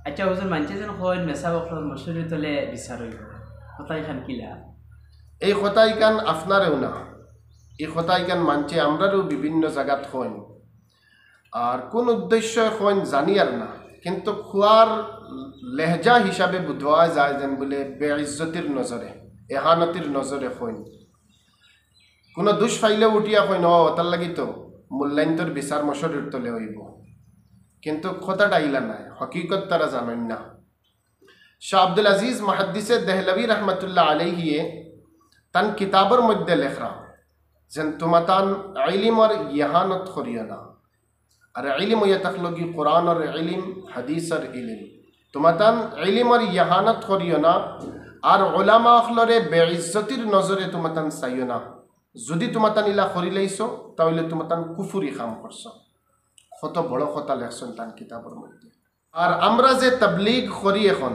আচ্ছা হুজুর মানছে যেন হয় মেসা বকল মশুরি তলে বিচার হইব কথাই খান কিলা এই কথাইকান আপনারেও না, এই কথাইকান মানছে আমরারও বিভিন্ন জায়গাত হইন। আর কোন উদ্দেশ্য হইন জানি আর না, কিন্তু খোয়ার লেহজা হিসাবে বুঝোয়া যায় যেন বলে বেইজ্জতির নজরে, এহানতির নজরে হইন। কোনো দুষ ফাইলে উঠিয়া হইন তার লাগি তো মূল্যায়ন্তর বিচার মশরির তলে হইব, কিন্তু কথাটা আইলা নাই, হকিকত তারা জানেন না। শাহ আব্দুল আজিজ মুহাদ্দিসে দেহলভী রহমতুল্লাহ আলাইহিয়ে তান কিতাবর মধ্যে লেখরা যেন তোমাতান ইলমর ইহানত করিও না। আর ইলম ইয়া তখলগি কোরআনর ইলম, হাদিসর ইলম। তোমাতান ইলমর ইহানত করিও না, আর উলামা আখলরে বেইজ্জতির নজরে তোমাতান চাইও না। যদি তোমাতান ইলা করিলাইছো তাহলে তোমাতান কুফুরি কাম করছো। কত বড় কথা লেখছেন তান কিতাবর মধ্যে। আর আমরা যে তবলিগ করি এখন,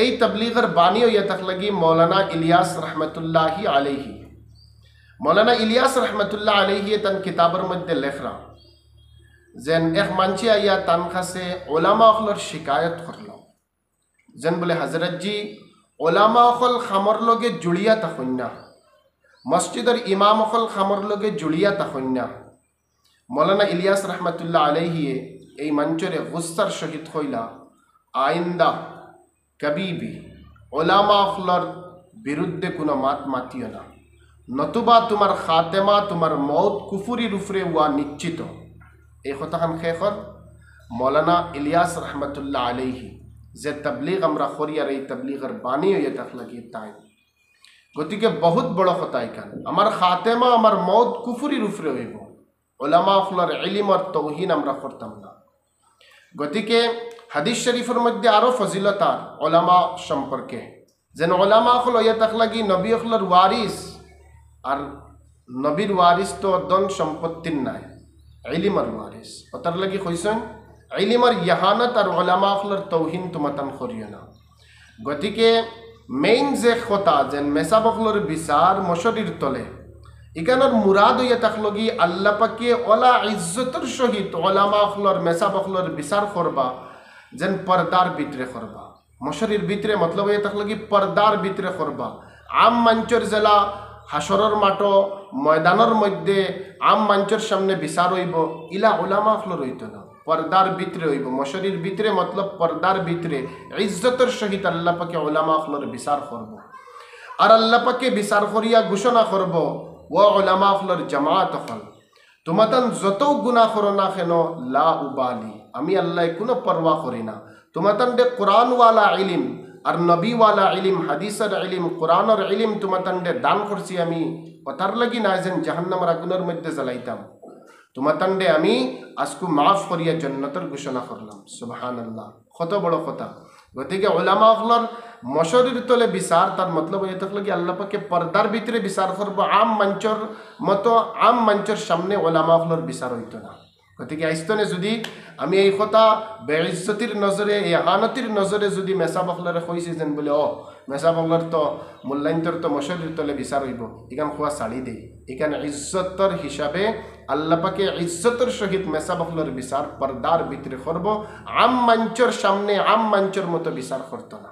এই তবলিগের বাণী ইয়া তখলগি মৌলানা ইলিয়াস রহমতুল্লাহি আলাইহি। মৌলানা ইলিয়াস রহমতুল্লাহ আলাইহি তান কিতাবর মধ্যে লেখরা যেন এক মানছি আইয়া তান কাছে ওলামা অখলর শিকায়ত করল যেন বলে হজরতজি ওলামা অখল খামর লগে জুড়িয়া থাকুন না, মসজিদের ইমাম অখল খামর লগে জুড়িয়া থাকুন না। মৌলানা ইলিয়াস রহমতুল্লাহ আলাইহিয়ে এই মঞ্চরে গুস্সার শহীদ হইলা আইন্দা কবিবি ওলামা অখলর বিরুদ্ধে কোনো মাত মাতিও না, নতুবা তোমার খাতেমা তোমার মৌত কুফুরির উপরে ওয়া নিশ্চিত। এই কথাখান শেষত মৌলানা ইলিয়াস রহমতুল্লাহ আলাইহি যে তবলিগ আমরা করি আর এই তবলিগের বাণী হয়ে থাকলে তাই। গতিকে বহুত বড় কথা এখান, আমার খাতেমা আমার মৌত কুফুরির উপরে হইব, ওলামা আখলার ইলম আর তৌহিন আমরা করতাম না। গতিকে হাদিস শরীফের মধ্যে আরও ফজিলতার ওলামা সম্পর্কে, যেন ওলামা আখল হইয়া থাকলাগি নবী আখলার ওয়ারিস, আর নবীর ওয়ারিস তো দন সম্পত্তির নাই, ইলিমর ওয়ারিস। ওটার লাগি কইছেন ইলিমর ইহানত আর ওলামা আখলার তৌহিন তোমাতান করিও না। গতিকে মেইন যে কথা যেন মেসা বকলর বিচার মশরির তলে, ইকানোর মুরাদ হইয়া থাকলগি আল্লাহ পাকে ওলা ইজ্জতর সহিত ওলামা আখলর মেসা বকলর বিচার করবা, যেন পর্দার ভিতরে করবা। মশরির ভিতরে মতলব হইয়া থাকলগি পর্দার ভিতরে করবা। আম মঞ্চর জেলা হাসরের মাঠ ময়দানের মধ্যে আম মঞ্চের সামনে বিচার হইব, ইলা ওলামা আখলর হইতো না, পর্দার ভিতরে হইব। মশরির ভিতরে মতলব পর্দার ভিতরে ইজ্জতের সহিত আল্লাহ পাকে ওলামা আখলর বিচার করব। আর আল্লাহ পাকে বিচার করিয়া ঘোষণা করব ও ওলামা আখলর জামাত হল, তোমাতান যত গুনাহ করো না কেন লা উবালি, আমি আল্লাহ কোনো পরোয়া করি না। তোমাতান দে কোরআনওয়ালা ইলিম আর নবীওয়ালা ইলিম, হাদিসের ইলিম, কোরআনের ইলিম তোমাতান্ডে দান করছি আমি, কথার লাগি না যেন জাহান্নামের আগুনের মধ্যে জ্বালাইতাম। তোমাতান্ডে আমি আজকু মাফ করিয়া জান্নাতের ঘোষণা করলাম। সুবহানাল্লাহ, কত বড় কথা। গতিকে ওলামা আখলার মশরির তলে বিচার, তার মতলব হয়ে থাকলো কি আল্লাহ পাকে পর্দার ভিতরে বিচার করবো। আম মঞ্চর মতো আম মঞ্চের সামনে ওলামা আখলার বিচার হইতো না। গতিকে আইস্তনে যদি আমি এই কথা বেইজ্জতির নজরে, এহানতির নজরে যদি মেসা বকলরে কইছি যেন বলে মেসা বকলর তো মূল্যায়ন্তর তো মশরির তলে বিচার হইব, এখান খোয়া ছাড়ি দেই। এখানে ইজ্জতর হিসাবে আল্লাহ পাকে ইজ্জতর সহিত মেসা বকলর বিচার পর্দার ভিতরে করব, আম মঞ্চর সামনে আম মঞ্চর মতো বিচার করতো না।